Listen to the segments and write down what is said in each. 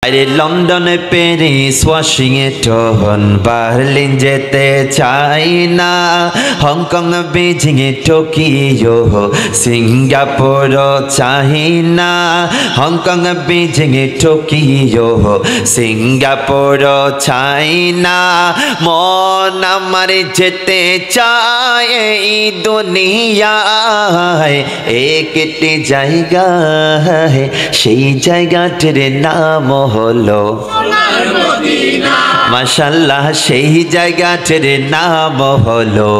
আরে London Paris Washington Berlin যেতে চাই না, হংকং বেজিং টোকিও সিঙ্গাপুর চাই না, হংকং বেজিং টোকিও সিঙ্গাপুর চাই না। মন আমার যেতে চায় এই দুনিয়ায় একটি জায়গায়, সেই জায়গাটির নাম হলো মাশাআল্লাহ, সেই জায়গাটির নাম হলো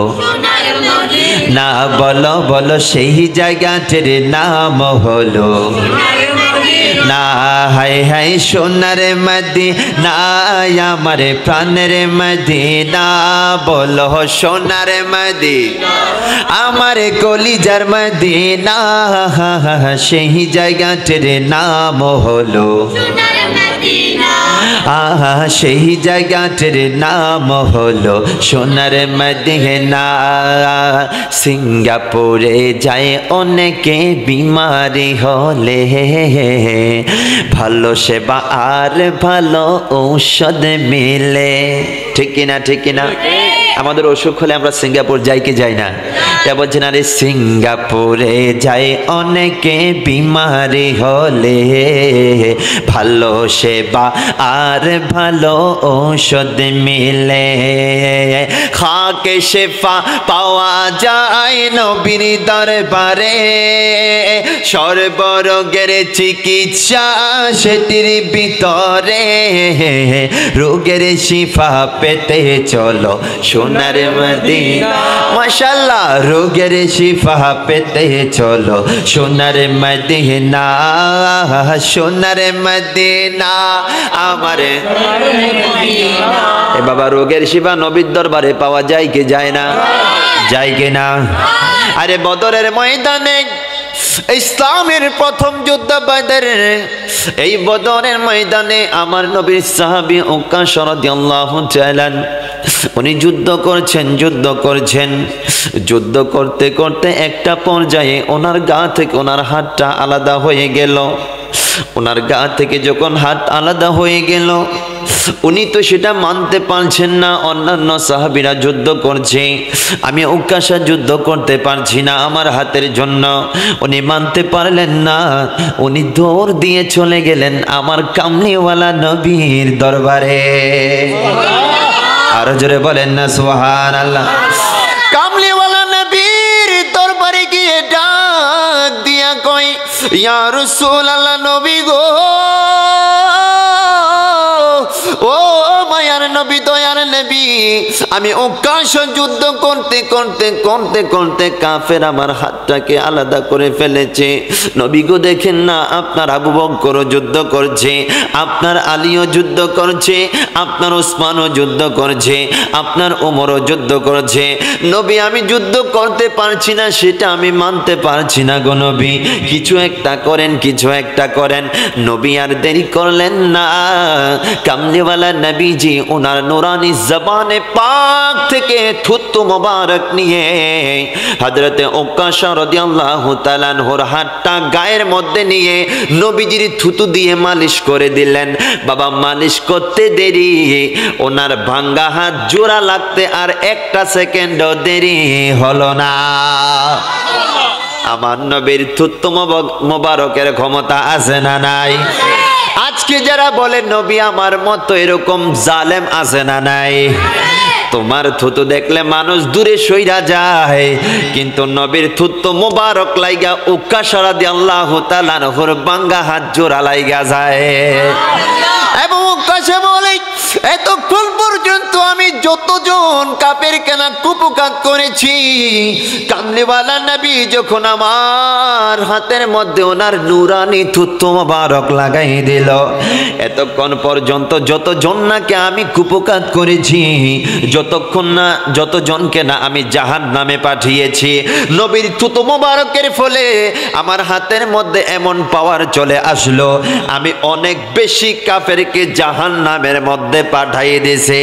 না, বলো বলো সেই জায়গাটির নাম হলো না। হাই হাই সোনার মদিনা আমার প্রাণের মদিনা, বলো সোনার মদিনা আমার কলিজার মদিনা, সেই জায়গাটির নাম হলো সেই জায়গাটির নাম হলো সোনার মদিনা। সিঙ্গাপুরে যায় অনেকে বিমারি হলে, ভালো সেবা আর ভালো ঔষধ মিলে, ঠিক কিনা ঠিক কিনা? আমাদের অসুখ হলে আমরা সিঙ্গাপুর যাই কি যাই না? তা বলছেন আরে সিঙ্গাপুরে যায় অনেকে বিমারি হলে, ভালো সেবা আর ভালো ঔষধ মিলে, খাকে শেফা পাওয়া যায় নবীর দরবারে, সর্বরোগের চিকিৎসা সেটির ভিতরে, রোগের শিফা পেতে চলো সোনার মদিনা, মাশাআল্লাহ রোগের শিফা পেতে চলো সোনার মদিনা, সোনার মদিনা আমার এ বাবা। রোগের শিফা নবীর দরবারে পাওয়া যায় কি যায় না? যায় কি না? আরে বদরের ময়দানে ইসলামের প্রথম যুদ্ধ বদর, এই বদরের ময়দানে আমার নবীর সাহাবী উকাশা রাদিয়াল্লাহু তাআলা উনি যুদ্ধ করছেন, যুদ্ধ করতে করতে একটা পর্যায়ে ওনার গা থেকে ওনার হাতটা আলাদা হয়ে গেল। ওনার গা থেকে যখন হাত আলাদা হয়ে গেল, উনি তো সেটা মানতে পারছেন না। অন্যান্য সাহাবীরা যুদ্ধ করছে, আমি উকাশা যুদ্ধ করতে পারছি না আমার হাতের জন্য, উনি মানতে পারলেন না। উনি দৌড় দিয়ে চলে গেলেন আমার কামলিওয়ালা নবীর দরবারে। আরো জোরে বলেন না সুবহানাল্লাহ। কামলিওয়ালা নবীর দরবারে গিয়ে ডাক দিয়া কই, ইয়া রাসূলুল্লাহ নবী গো, ও মায়ার নবী দয়ার নবী, আমি উকাশা যুদ্ধ করতে করতে করতে করতে কাফের আমার হাতটাকে আলাদা করে ফেলেছে। নবী গো দেখেন না, আপনার আবু বকর যুদ্ধ করছে, আপনার আলীও যুদ্ধ করছে, আপনার ওসমানও যুদ্ধ করছে, আপনার ওমরও যুদ্ধ করছে। নবী আমি যুদ্ধ করতে পারছি না, সেটা আমি মানতে পারছি না গো নবী, কিছু একটা করেন, কিছু একটা করেন। নবী আর দেরি করলেন না, কামলিওয়ালা নবীজি ওনার নুরানি জবানে পাক থেকে থুতু মোবারক নিয়ে হযরতে উকাশা রাদিয়াল্লাহু তাআলা আনহুর হাতটা গায়ের মধ্যে নিয়ে নবীজির থুতু দিয়ে মালিশ করে দিলেন। বাবা মালিশ করতে দেরি, ওনার ভাঙ্গা হাত জোড়া লাগতে আর একটা সেকেন্ডও দেরি হলো না। আমার নবীর থুতু মোবারকের ক্ষমতা আছে না নাই? আজকে যারা বলে নবী আমার মতো, এরকম জালেম আছে না নাই? তোমার থুতু দেখলে মানুষ দূরে সইরা যায়, কিন্তু নবীর থুতু মোবারক লাইগা উকাশা রাদিয়াল্লাহু তাআলা আনহুর ভাঙ্গা হাত জোড়া লাইগা যায়। এবং উকাশা বলে, এতক্ষণ পর্যন্ত আমি যতজন কাফের কেনা কুপকাত করেছি, কামলিওয়ালা নবী যখন আমার হাতের মধ্যে ওনার নুরানি থুতু মোবারক লাগাই দিল, এতক্ষণ পর্যন্ত যতজন নাকে আমি কুপকাত করেছি, যতজনকে না আমি জাহান্নামে পাঠিয়েছি, নবীর থুতু মোবারকের ফলে আমার হাতের মধ্যে এমন পাওয়ার চলে আসলো, আমি অনেক বেশি কাফেরকে জাহান্নামের মধ্যে পাঠাই দিয়েছে।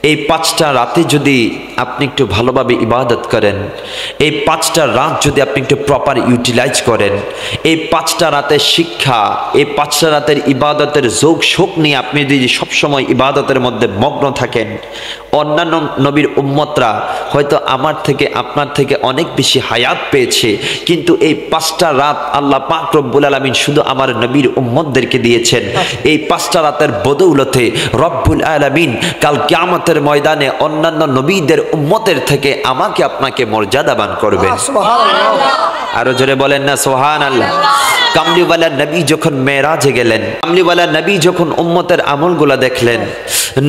এই 5টা রাতে যদি আপনি একটু ভালোভাবে ইবাদত করেন, এই 5টা রাত যদি আপনি একটু প্রপার ইউটিলাইজ করেন, এই 5টা রাতের শিক্ষা, এই 5টা রাতের ইবাদতের যোগ শোক নিয়ে আপনি যদি সবসময় ইবাদতের মধ্যে মগ্ন থাকেন, অন্যান্য নবীর উম্মতরা হয়তো আমার থেকে আপনার থেকে অনেক বেশি হায়াত পেয়েছে, কিন্তু এই 5টা রাত আল্লাহ পাক রব্বুল আলামিন শুধু আমার নবীর উম্মতদেরকে দিয়েছেন। এই 5টা রাতের বদৌলতে রব্বুল আলামিন কাল কিয়ামতের ময়দানে অন্যান্য নবীদের উম্মতের থেকে আমাকে আপনাকে মর্যাদাবান করবেন। আরো জোরে বলেন না সুবহানাল্লাহ। কামলিওয়ালা নবী যখন মেরাজে গেলেন, কামলিওয়ালা নবী যখন উম্মতের আমলগুলা দেখলেন,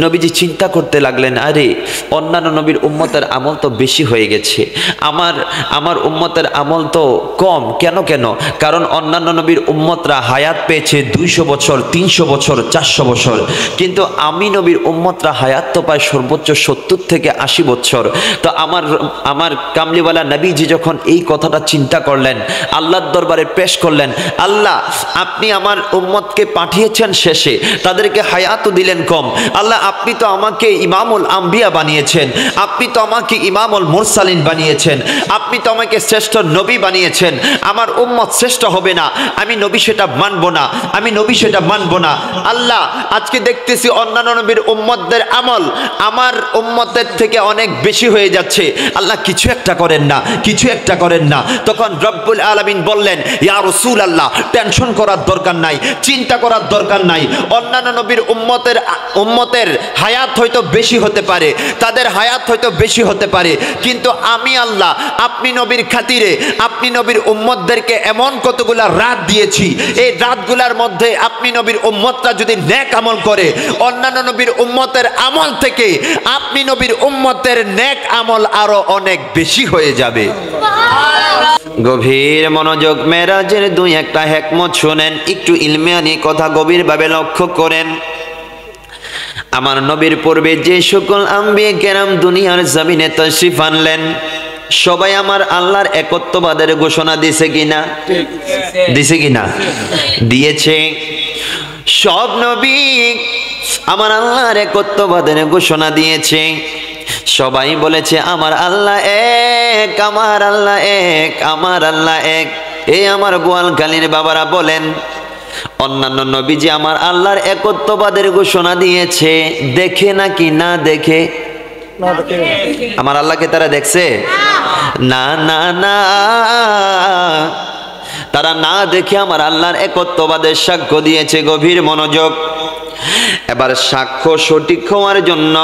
নবীজি চিন্তা করতে লাগলেন, আরে অন্যান্য নবীর উম্মতের আমল তো বেশি হয়ে গেছে, আমার উম্মতের আমল তো কম কেন? কারণ অন্যান্য নবীর উম্মতরা হায়াত পেয়েছে 200 বছর, 300 বছর, 400 বছর, কিন্তু আমি নবীর উম্মতরা হায়াত তো পায় সর্বোচ্চ 70 থেকে 80 বছর। তো আমার কামলিওয়ালা নবীজি যখন এই কথাটা চিন্তা করলেন, আল্লাহর দরবারে পেশ করলেন, আল্লাহ আপনি আমার উম্মতকে পাঠিয়েছেন শেষে, তাদেরকে হায়াতও দিলেন কম। আল্লাহ আপনি তো আমাকে ইমামুল আম্বিয়া বানিয়েছেন, আপনি তো আমাকে ইমামুল মুরসালিন বানিয়েছেন, আপনি তো আমাকে শ্রেষ্ঠ নবী বানিয়েছেন। আমার উম্মত শ্রেষ্ঠ হবে না, আমি নবী সেটা মানব না, আমি নবী সেটা মানব না। আল্লাহ আজকে দেখতেছি অন্যান্য নবীর উম্মতদের আমল আমার উম্মতের থেকে অনেক বেশি হয়ে যাচ্ছে। আল্লাহ কিছু একটা করেন না, কিছু একটা করেন না। তখন রব্বুল আলামিন বললেন, ইয়া রাসূলুল্লাহ টেনশন করার দরকার নাই, চিন্তা করার দরকার নাই। অন্যান্য নবীর উম্মতের হায়াত হয়তো বেশি হতে পারে, তাদের হায়াত হয়তো বেশি হতে পারে, কিন্তু আমি আল্লাহ আপনি নবীর খাতিরে আপনি নবীর উম্মতদেরকে এমন কতগুলা রাত দিয়েছি, এই রাতগুলার মধ্যে আপনি নবীর উম্মতরা যদি নেক আমল করে, অন্যান্য নবীর উম্মতের আমল থেকে আপনি নবীর উম্মতের নেক আমল আরো অনেক বেশি হয়ে যাবে। গভীর মনোযোগ, মেরাজের 2-1টা হিকমত শুনেন, একটু ইলমিয়ানি কথা গভীরভাবে লক্ষ্য করেন। আমার নবীর পূর্বে যে সকল আম্বিয়া কেরাম দুনিয়ার জমিনে তাশরিফ আনলেন, সবাই আমার আল্লাহর একত্ববাদের ঘোষণা দিয়েছে কিনা? দিয়েছে কিনা? দিয়েছে। সব নবী আমার আল্লাহর একত্ববাদের ঘোষণা দিয়েছে। সবাই বলেছে আমার আল্লাহ এক, আমার আল্লাহ এক, আমার আল্লাহ এক। এই আমার গোয়ালখালীর বাবারা বলেন, অন্যান্য নবীজি আমার আল্লাহর একত্ববাদের ঘোষণা দিয়েছে, দেখে নাকি না দেখে? আমার আল্লাহকে তারা দেখছে? না না না, তারা না দেখে আমার আল্লাহর একত্ববাদের সাক্ষ্য দিয়েছে। গভীর মনোযোগ। এবার সাক্ষ্য সঠিক হওয়ার জন্য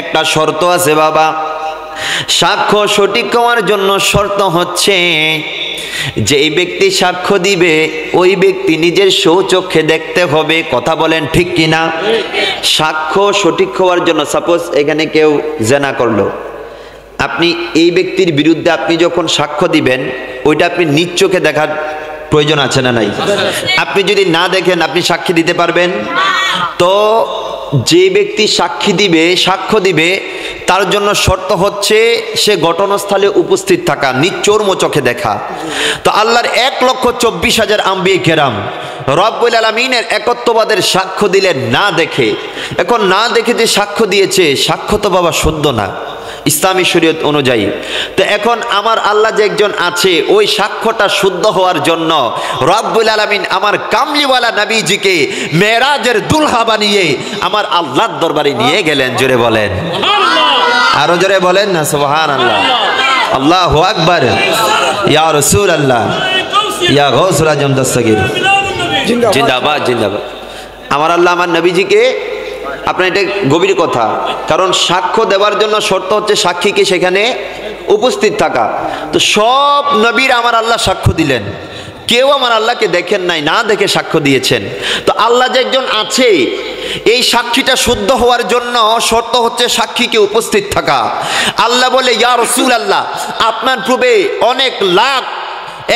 একটা শর্ত আছে বাবা। সাক্ষ্য সঠিক হওয়ার জন্য শর্ত হচ্ছে, যেই ব্যক্তি সাক্ষ্য দিবে ওই ব্যক্তি নিজের সচক্ষে দেখতে হবে। কথা বলেন ঠিক কিনা? সাক্ষ্য সঠিক হওয়ার জন্য, সাপোজ এখানে কেউ জেনা করলো, আপনি এই ব্যক্তির বিরুদ্ধে আপনি যখন সাক্ষ্য দিবেন, ওইটা আপনি নিজ চোখে দেখার প্রয়োজন আছে না নাই? আপনি যদি না দেখেন আপনি সাক্ষী দিতে পারবেন? তো যে ব্যক্তি সাক্ষী দিবে, সাক্ষ্য দিবে, তার জন্য শর্ত হচ্ছে সে ঘটনাস্থলে উপস্থিত থাকা, নিজ চর্ম চোখে দেখা। তো আল্লাহর 1,24,000 আম্বিয়া কেরাম রব্বুল আলামিনের একত্ববাদের সাক্ষ্য দিলেন না দেখে। এখন না দেখে যে সাক্ষ্য দিয়েছে, সাক্ষ্য তো বাবা শুদ্ধ না ইসলামী শরীয়ত অনুযায়ী। তো এখন আমার আল্লাহ যে একজন আছে, ওই সাক্ষ্যটা শুদ্ধ হওয়ার জন্য রব্বুল আলামিন আমার কামলিওয়ালা নবীজিকে মেরাজের দুলহা বানিয়ে আমার আল্লাহর দরবারে নিয়ে গেলেন। জোরে বলেন, আরো জোরে বলেন না সুবহানাল্লাহ। আল্লাহু আকবার। ইয়া রাসূলুল্লাহ, ইয়া গাউসুল আজম দস্তগীর, জিন্দাবাদ জিন্দাবাদ। আমার আল্লাহ আমার নবীজিকে, আপনার এটা গভীর কথা, কারণ সাক্ষ্য দেওয়ার জন্য শর্ত হচ্ছে সাক্ষীকে সেখানে উপস্থিত থাকা। তো সব নবীর আমার আল্লাহ সাক্ষ্য দিলেন, কেউ আমার আল্লাহকে দেখেন নাই, না দেখে সাক্ষ্য দিয়েছেন। তো আল্লাহ যে একজন আছে, এই সাক্ষীটা শুদ্ধ হওয়ার জন্য শর্ত হচ্ছে সাক্ষীকে উপস্থিত থাকা। আল্লাহ বলে, ইয়া রাসূলুল্লাহ, আপনার পূর্বে অনেক লাখ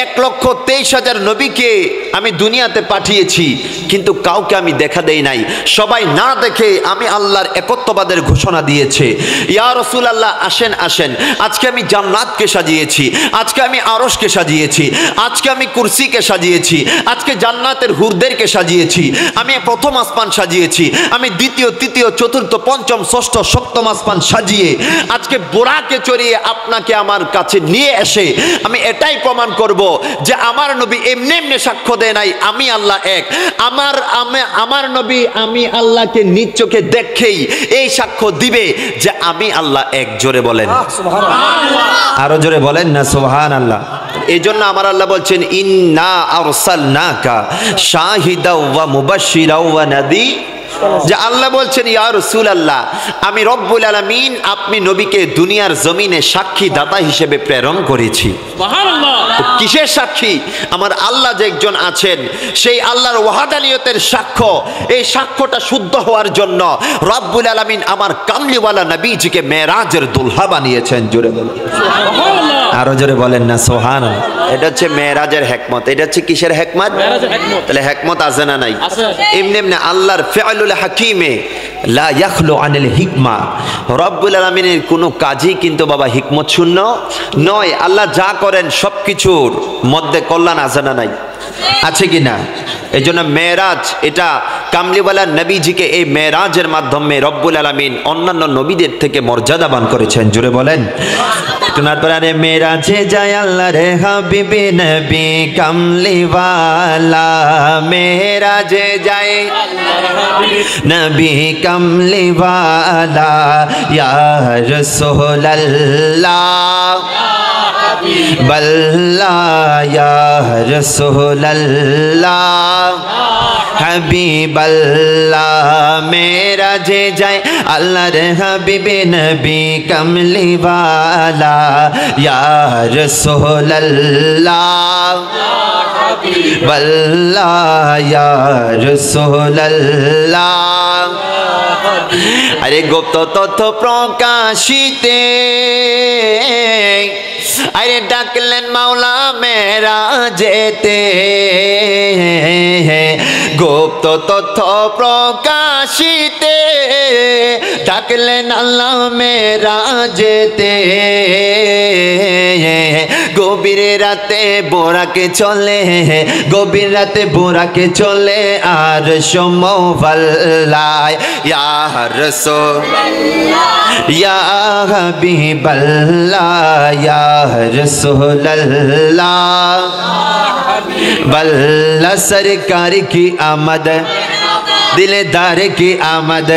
1,23,000 নবীকে আমি দুনিয়াতে পাঠিয়েছি, কিন্তু কাউকে আমি দেখা দেই নাই। সবাই না দেখে আমি আল্লাহর একত্ববাদের ঘোষণা দিয়েছে। ইয়া রাসূলুল্লাহ, আসেন আসেন, আজকে আমি জান্নাতকে সাজিয়েছি, আজকে আমি আরশকে সাজিয়েছি, আজকে আমি কুরসিকে সাজিয়েছি, আজকে জান্নাতের হুরদেরকে সাজিয়েছি, আমি প্রথম আসমান সাজিয়েছি, আমি দ্বিতীয়, তৃতীয়, চতুর্থ, পঞ্চম, ষষ্ঠ, সপ্তম আসমান সাজিয়ে আজকে বোরাকে চড়িয়ে আপনাকে আমার কাছে নিয়ে এসে আমি এটাই প্রমাণ করব যে আমার নবী এমনি এমনি সাক্ষ্য দেয় নাই আমি আল্লাহ এক। আমার নবী আমি আল্লাহকে নিজ চোখে দেখেই এই সাক্ষ্য দিবে যে আমি আল্লাহ এক। জোরে বলেন আরো জোরে বলেন না সুবহানাল্লাহ। এই জন্য আমার আল্লাহ বলছেন, ইন্না আরসালনাকা শাহিদাও ওয়া মুবাশশিরাও ওয়া নাযীরা, যে আল্লাহ বলছেন ইয়া রাসূলুল্লাহ, আমি রব্বুল আলামিন আপনি নবীকে দুনিয়ার জমিনে সাক্ষী দাতা হিসেবে প্রেরণ করেছি। সুবহানাল্লাহ। কিসের সাক্ষী? আমার আল্লাহ যে একজন আছেন সেই আল্লাহর ওয়াহাদানিয়তের সাক্ষ্য। এই সাক্ষ্যটা শুদ্ধ হওয়ার জন্য রব্বুল আলামিন আমার কামলিওয়ালা নবীজিকে মেরাজের দুলহা বানিয়েছেন। জোরে বলেন সুবহানাল্লাহ। আরো জোরে বলেন না সুবহানাল্লাহ। এটা হচ্ছে মেরাজের হিকমত। এটা হচ্ছে কিসের হিকমত? মেরাজের হিকমত। তাহলে হিকমত আছে না নাই? আছে। এমনি এমনি আল্লাহর ফিআলুল হাকিমে লা ইয়াখলু আনিল হিকমা, রব্বুল আলামিনের কোনো কাজই কিন্তু বাবা হিকমত শূন্য নয়। আল্লাহ যা করেন সবকিছুর মধ্যে কল্যাণ আছে না নাই? আছে কি না? এই জন্য মেরাজ, এটা কামলিওয়ালা নবীজিকে এই মেরাজের মাধ্যমে রব্বুল আলামিন অন্যান্য নবীদের থেকে মর্যাদাবান করেছেন। জুড়ে বলেন তোমার প্রাণে মেরাজে যায় আল্লাহ রে হাবিবে নবী কামলিওয়ালা, মেরাজে যায় নবী কামলিওয়ালা, ইয়া রাসূলুল্লাহ বল্লা ইয়া রাসূলুল্লাহ হাবিবাল্লাহ, মেরাজে যায় আল্লাহর হাবিবে নবী কামলিওয়ালা, ইয়া রাসূলুল্লাহ বল্লা ইয়া রাসূলুল্লাহ। আরে গুপ্ত তথ্য প্রকাশিতে আরে ডাকলেন মাওলা মেরাজেতে, গুপ্ত তথ্য প্রকাশিতে ডাকলেন আল্লাহ মেরাজেতে, গভীর রাতে বোরাকে চলে, গভীর রাতে বোরাকে চলে আর সমওয়াল্লাহ, ইয়া রাসূলুল্লাহ ইয়া হাবিবাল্লাহ, ইয়া রাসূলুল্লাহ বল্লা সরকার কি আমদ, দিলদার কি আমদ।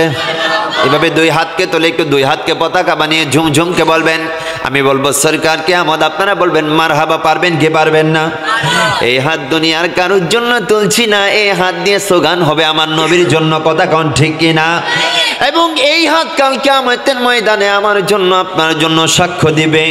এভাবে দুই হাতকে তোলে, একটু দুই হাতকে পতাকা বানিয়ে ঝুমঝুমকে বলবেন। আমি বলবো সরকার কি আমদ, আপনারা বলবেন মারহাবা। পারবেন কি পারবেন না? এই হাত দুনিয়ার কারোর জন্য তুলছি না, এই হাত দিয়ে স্লোগান হবে আমার নবীর জন্য। কথা কোন ঠিক কিনা? এবং এই হাত কাল কিয়ামতের ময়দানে আমার জন্য আপনার জন্য সাক্ষ্য দিবে।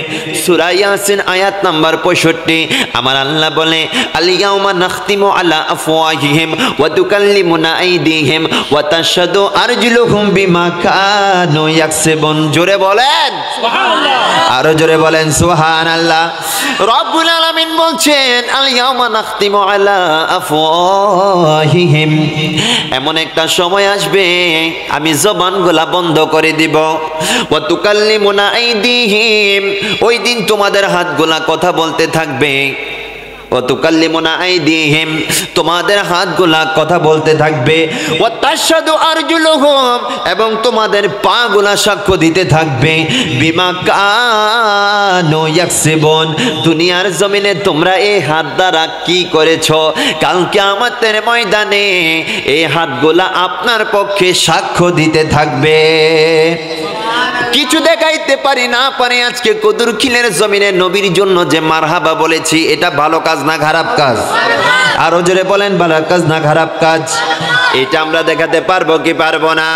সূরা ইয়াসিন আয়াত নাম্বার 65 আমার আল্লাহ বলে, আল ইয়াউমা নাখতিমু আলা আফওয়াহিহিম ওয়া তুকাল্লিমুনা আইদিহিম ওয়া তাশহাদু আরজুলুহুম বিমা কানু ইয়াকসিবুন। জোরে বলেন সুবহানাল্লাহ। আরো জোরে বলেন সুবহানাল্লাহ। রব্বুল আলামিন বলছেন, আল ইয়াউমা নাখতিমু আলা আফওয়াহিহিম, এমন একটা সময় আসবে আমি জবানগুলা বন্ধ করে দিব। ওয়া তুকাল্লিমুনা আইদিহিম, ওই দিন তোমাদের হাতগুলা কথা বলতে থাকবে। ওয়া তুকাল্লিমুনা আইদিহিম, তোমাদের হাতগুলা কথা বলতে থাকবে। ওয়া তাশহাদু আরজুলুহুম, এবং তোমাদের পাগুলা সাক্ষ্য দিতে থাকবে। বিমা কানু ইয়াকসিবুন, দুনিয়ার জমিনে তোমরা এই হাত দ্বারা কি করেছো, কাল কিয়ামতের ময়দানে এই হাতগুলা আপনার পক্ষে সাক্ষ্য দিতে থাকবে। কিছু দেখাইতে পারি না পারি, আজকে কদুরখিলের জমিনে নবীর জন্য যে মারহাবা বলেছি, এটা ভালো কাজ না খারাপ কাজ? আরো জোরে বলেন, ভালো কাজ না খারাপ কাজ? এটা আমরা দেখাতে পারবো কি পারবো না?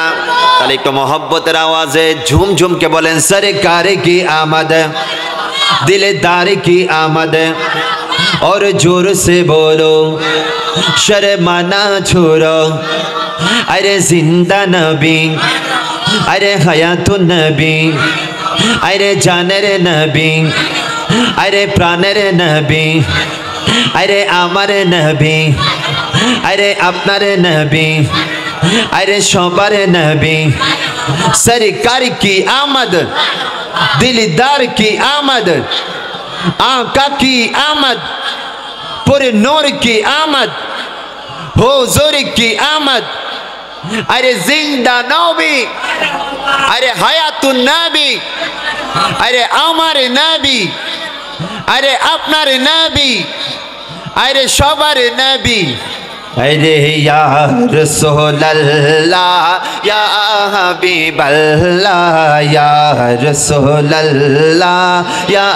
তাহলে একটু মহব্বতের আওয়াজে ঝুমঝুমকে বলেন, সরকার কি আমদ, দিলদার কি আমদ, और जोर से बोलो शर्माना छोड़ो, अरे जिंदा नबी, अरे हयातुन नबी, अरे जानेर नबी, अरे प्राणेर नबी, अरे हमारे नबी, अरे अपनारे नबी, अरे शोबारे नबी, सरकार की आमद, दिलदार की आमद, आका की आमद, पूरे नूर की आमद, हुजूर की आमद। अरे जिंदा नबी, अरे हयातुन नबी, अरे अमर नबी, अरे अपनार नबी, अरे शोबार नबी। अरे या रसूल अल्लाह या हबीब अल्लाह, या रसूल अल्लाह या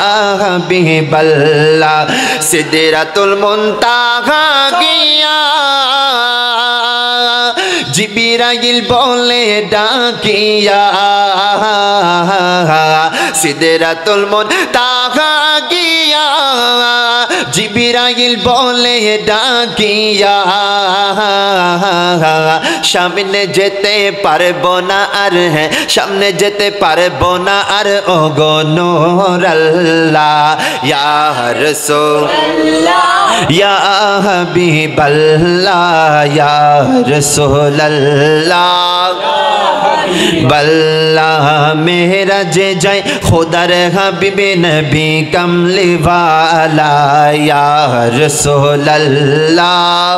हबीब अल्लाह। सिदरातुल मुंतहा गया, जिब्राइल बोले डाकिया, सिदरातुल मुंतहा गया, जिब्राइल बोले डाकिया। सामने जेते पारबो ना आर है, सामने जेते पारबो ना आर ओगो नूर अल्लाह। या रसूल या हबीब अल्लाह, या रसूल अल्लाह। बल्ला मेरा जे जाए खुदार हबीब नबी कमली वाला, या रसूल अल्लाह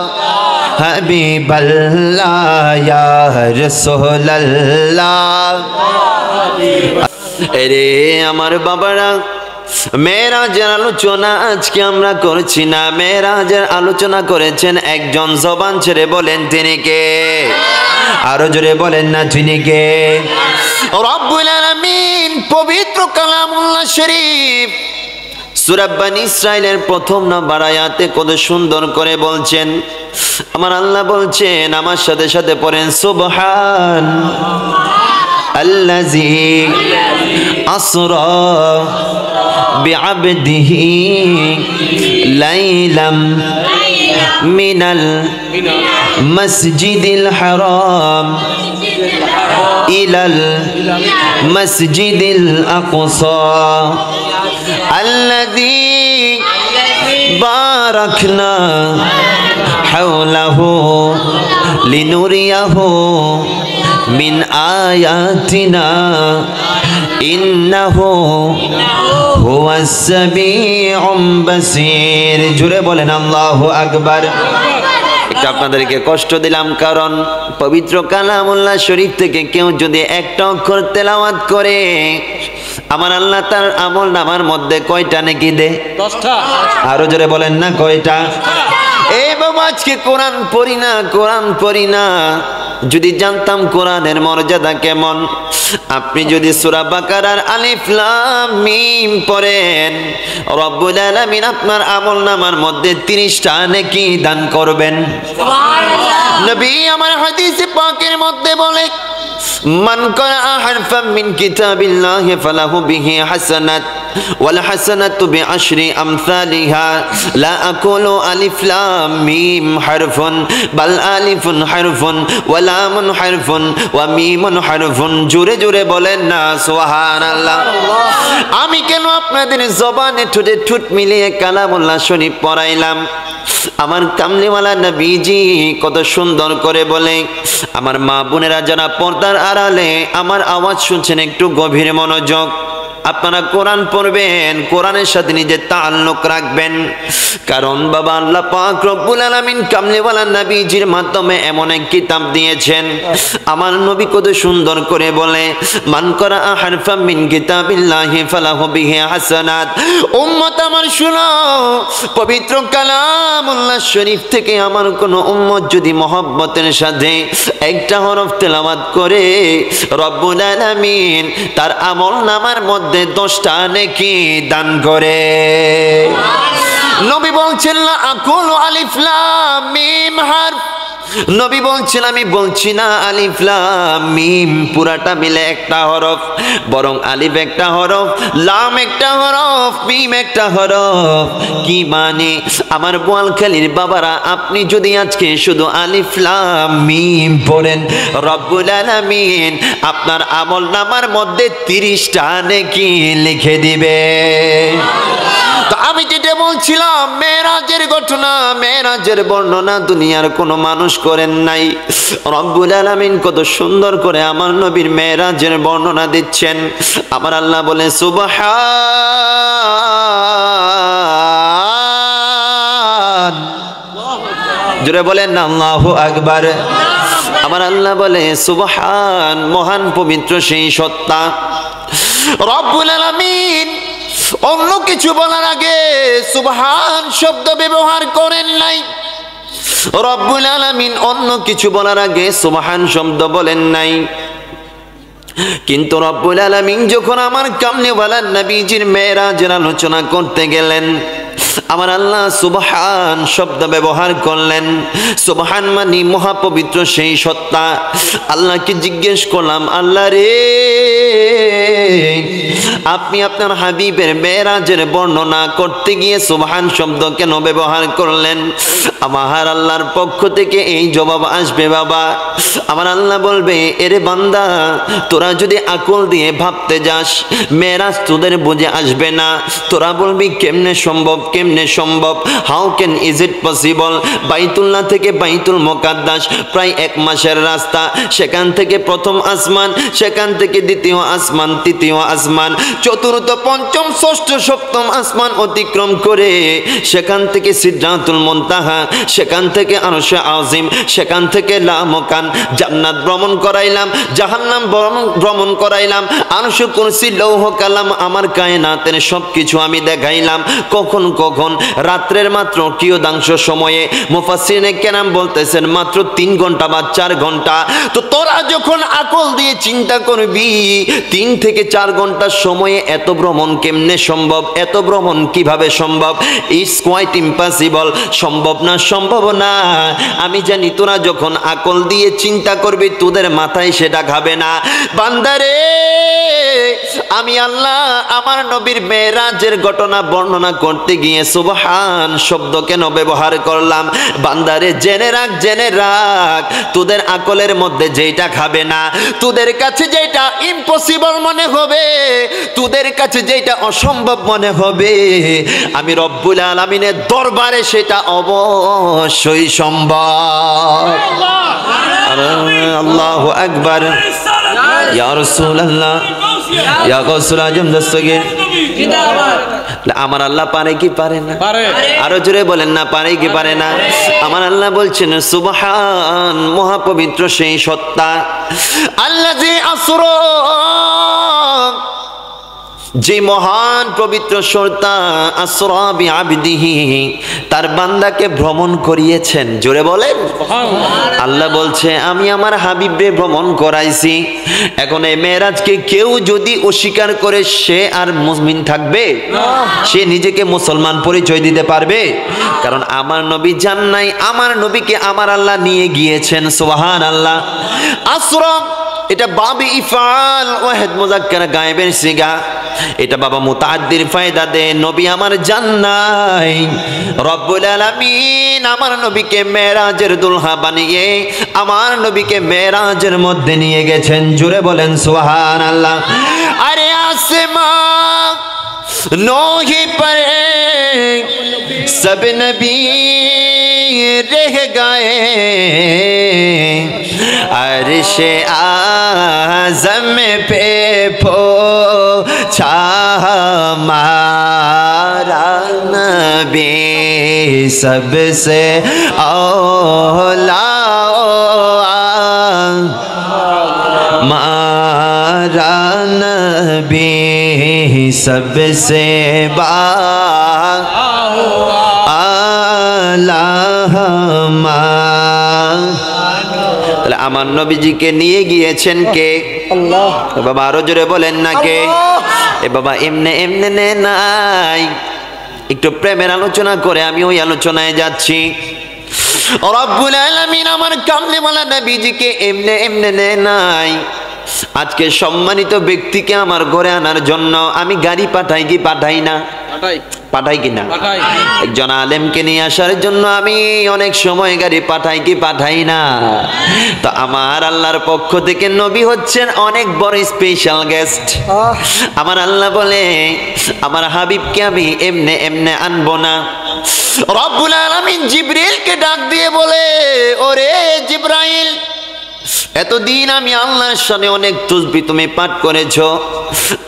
हबीब अल्लाह, या रसूल अल्लाह। अरे আমার বাবারা, মেরাজের আলোচনা আজকে আমরা করছি না, মেরাজের আলোচনা করেছেন একজন। জবান ছেড়ে বলেন তিনি কে? আরো জোরে বলেন না তিনি কে? রব্বুল আলামিন পবিত্র কালামুল্লাহ শরীফ সূরা বনী ইসরাইলের প্রথম নম্বর আয়াতে কত সুন্দর করে বলছেন। আমার আল্লাহ বলছেন, আমার সাথে সাথে পড়েন সুবহান আল্লাযী আসরা বিআবদিহি লাইলাম মিনাল মসজিদিল হারাম ইলাল মসজিদিল আকসা আল্লাযী বারাকনা হাওলাহু লিনুরিয়াহু মিন আয়াতিনা ইন্নাহু হুয়াস সামিউম বাসীর। জোরে বলেন আল্লাহু আকবার। এটা আপনাদেরকে কষ্ট দিলাম, কারণ পবিত্র কালামুল্লাহ শরীফ থেকে কেউ যদি একটা অক্ষর তেলাওয়াত করে, আমার আল্লাহ তার আমল নামার মধ্যে কয়টা নেকি দে? 10টা। আরো জোরে বলেন না কয়টা? এই বাবা আজকে কোরআন পড়ি না, কোরআন পড়ি না। যদি জানতাম কোরআনের মর্যাদা কেমন, আপনি যদি সূরা বাকারার আলিফ লাম মিম পড়েন, রব্বুল আলামিন আপনার আমলনামার মধ্যে 30টা নেকি দান করবেন। সুবহানাল্লাহ। নবী আমার হাদিসে পাকের মধ্যে বলে, মান ক্বারা হারফাম মিন কিতাবিল্লাহি ফালাহু বিহি হাসানাত ওয়াল হাসানাতু বিআশরি আমসালিহা লা আকুলু আলিফ লাম মিম হারফুন বাল আলিফুন হারফুন ওয়া লামুন হারফুন ওয়া মিমুন হারফুন। জোরে জোরে বলেন না সুবহানাল্লাহ। আমি কেন আপনাদের জবানে ঠোঁটে ঠোঁট মিলিয়ে কালামুল্লাহ শরীফ পড়াইলাম? আমার কামলিওয়ালা নবীজি কত সুন্দর করে বলে। আমার মা বোনেরা যারা পর্দার আড়ালে আমার আওয়াজ শুনছেন, একটু গভীর মনোযোগ। আপনারা কোরআন পড়বেন, কোরআনের সাথে নিজের তাআল্লুক রাখবেন, কারণ বাবা আল্লাহ পাক রব্বুল আলামিন কামলিওয়ালা নবীজির মাধ্যমে এমন এক কিতাব দিয়েছেন। আমার নবী কত সুন্দর করে বলে, মান ক্বারা হারফাম মিন কিতাবিল্লাহি ফালাহু বিহি হাসানাত। উম্মত আমার শুনো, পবিত্র কালামুল্লাহ শরীফ থেকে আমার কোন উম্মত যদি মহব্বতের সাথে একটা হরফ তেলাওয়াত করে, রব্বুল আলামিন তার আমলনামার মধ্যে 10টা নেকি দান করে। নবী বলছেন লা আকুলু আলিফ লাম মিম হারফ। নবী বলছেন, আমি বলছি না আলিফ লাম মিম পুরাটা মিলে একটা হরফ, বরং আলিফ একটা হরফ, লাম একটা হরফ, মিম একটা হরফ। কি মানে? আমার বোয়ালখালীর বাবারা, আপনি যদি আজকে শুধু আলিফ লাম মিম পড়েন, রব্বুল আলামিন আপনার আমলনামার মধ্যে 30টা নেকি লিখে দিবে। তো আমি যেটা বলছিলাম, মেরাজের ঘটনা, মেরাজের বর্ণনা দুনিয়ার কোনো মানুষ করেন নাই। রব্বুল আলামিন কত সুন্দর করে আমার নবীর মেরাজের বর্ণনা দিচ্ছেন। আমার আল্লাহ বলে সুবহান, জোরে বলেন না আল্লাহু আকবার। আমার আল্লাহ বলে সুবহান, মহান পবিত্র সেই সত্তা রব্বুল আলামিন অন্য কিছু বলার আগে সুবহান শব্দ ব্যবহার করেন নাই। রব্বুল আলামিন অন্য কিছু বলার আগে সুবহান শব্দ বলেন নাই। কিন্তু রব্বুল আলামিন যখন আমার কামনেওয়ালা নবীজির মেরাজের আলোচনা করতে গেলেন, আমার আল্লাহ সুবহান শব্দ ব্যবহার করলেন। সুবহান মানে মহাপবিত্র সেই সত্তা। আল্লাহকে জিজ্ঞেস করলাম, আল্লাহ রে, আপনি আপনার হাবিবের মেরাজের বর্ণনা করতে গিয়ে সুবহান শব্দ কেন ব্যবহার করলেন? আমার আল্লাহর পক্ষ থেকে এই জবাব আসবে বাবা। আমার আল্লাহ বলবে, এরে বান্দা, তোরা যদি আকল দিয়ে ভাবতে যাস, মেরাজ তোদের বুঝে আসবে না। তোরা বলবি কেমনে সম্ভব, কেমনে সম্ভব, how can is it possible? Baitullah থেকে বাইতুল মুকাদ্দাস প্রায় 1 মাসের রাস্তা। সেখান থেকে প্রথম আসমান, সেখান থেকে দ্বিতীয় আসমান, তৃতীয় আসমান, চতুর্থ, পঞ্চম, ষষ্ঠ, সপ্তম আসমান অতিক্রম করে সেখান থেকে সিদরাতুল মুনতাহা, সেখান থেকে আরশে আজিম, সেখান থেকে লামকান, জান্নাত ভ্রমণ করাইলাম, জাহান্নাম ভ্রমণ করাইলাম, আরশে কুরসি, লৌহ কালাম, আমার কায়নাতের সবকিছু আমি দেখাইলাম। কখন কখন রাত্রের মাত্র কিয়দাংশ সময়ে মুফাসসিরিনে কেরাম বলতেছেন মাত্র 3 ঘন্টা বা 4 ঘন্টা। তো তোরা যখন আকল দিয়ে চিন্তা করবি 3 থেকে 4 ঘন্টার সময়ে এত ভ্রমণ কেমনে সম্ভব, এত ভ্রমণ কিভাবে সম্ভব? ইটস কোয়াইট ইম্পসিবল, সম্ভব না, সম্ভব না। আমি জানি তোরা যখন আকল দিয়ে চিন্তা করবি তোদের মাথায় সেটা খাবে না। বান্দারে, আমি আল্লাহ আমার নবীর মেরাজের ঘটনা বর্ণনা করতে গিয়ে সুবহান শব্দ কেন ব্যবহার করলাম? বান্দারে, জেনে রাখ, জেনে রাখ, তোদের আকলের মধ্যে যেটা খাবে না, তোদের কাছে যেটা ইম্পসিবল মনে হবে, তোদের কাছে যেটা অসম্ভব মনে হবে, আমি রব্বুল আলামিনের দরবারে সেটা অবশ্যই সম্ভব। আল্লাহু আকবার, ইয়া রাসূলুল্লাহ, ইয়া গাউসুল আজম দস্তগীর। আমার আল্লাহ পারে কি পারে না? আরো জোরে বলেন না, পারে কি পারে না? আমার আল্লাহ বলছেন সুবহান, মহাপবিত্র সেই সত্তা। আল্লাযী আসরা, যে মহান পবিত্র সত্তা, আসরা বিআবদিহি, তার বান্দাকে ভ্রমণ করিয়েছেন। জোরে বলেন। আল্লাহ বলছে, আমি আমার হাবিবরে ভ্রমণ করাইছি। এখন এই মেরাজকে কেউ যদি অস্বীকার করে, সে আর মুমিন থাকবে? সে নিজেকে মুসলমান পরিচয় দিতে পারবে? কারণ আমার নবী যান নাই, আমার নবীকে আমার আল্লাহ নিয়ে গিয়েছেন। সুবহানাল্লাহ। আসরা এটা বাবে ইফআল ওয়াহিদ মুযাক্কার গায়েবের সিগা। এটা বাবা মুতাআদ্দির ফায়দা দে। নবী আমার জান নাই, রব্বুল আলামিন আমার নবীকে মেরাজের দুলহা বানিয়ে আমার নবীকে মেরাজের মধ্যে নিয়ে গেছেন। জোরে বলেন সুবহানাল্লাহ। আরে আসমান নহি পরে সব নবী रह गए, अर्शे आज़म पे पहुंचा हमारा नबी, सबसे औला हमारा नबी, सबसे তাহলে আমার নবীজিকে নিয়ে গিয়েছেন কে? আল্লাহ। বাবা আরো জোরে বলেন না কে? এ বাবা এমনে এমনে নে নাই, একটু প্রেমের আলোচনা করে আমি ওই আলোচনায় যাচ্ছি। রব্বুল আলামিন আমার কামলিওয়ালা নবীজিকে এমনে এমনে নে নাই, আজকে সম্মানিত ব্যক্তিকে আমার ঘরে আনার জন্য আমি গাড়ি পাঠাই কি পাঠাই না? পাঠাই কিনা? একজন আলেমকে নিয়ে আসার জন্য আমি অনেক সময় গাড়ি পাঠাই কি পাঠাই না? তো আমার আল্লাহর পক্ষ থেকে নবী হচ্ছেন অনেক বড় স্পেশাল গেস্ট। আমার আল্লাহ বলে আমার হাবিবকে আমি এমনে এমনে আনবো না। রব্বুল আলামিন জিবরিলকে ডাক দিয়ে বলে, ওরে জিবরাইল, এতদিন আমি আল্লাহর সামনে অনেক তাসবিহ তুমি পাঠ করেছো,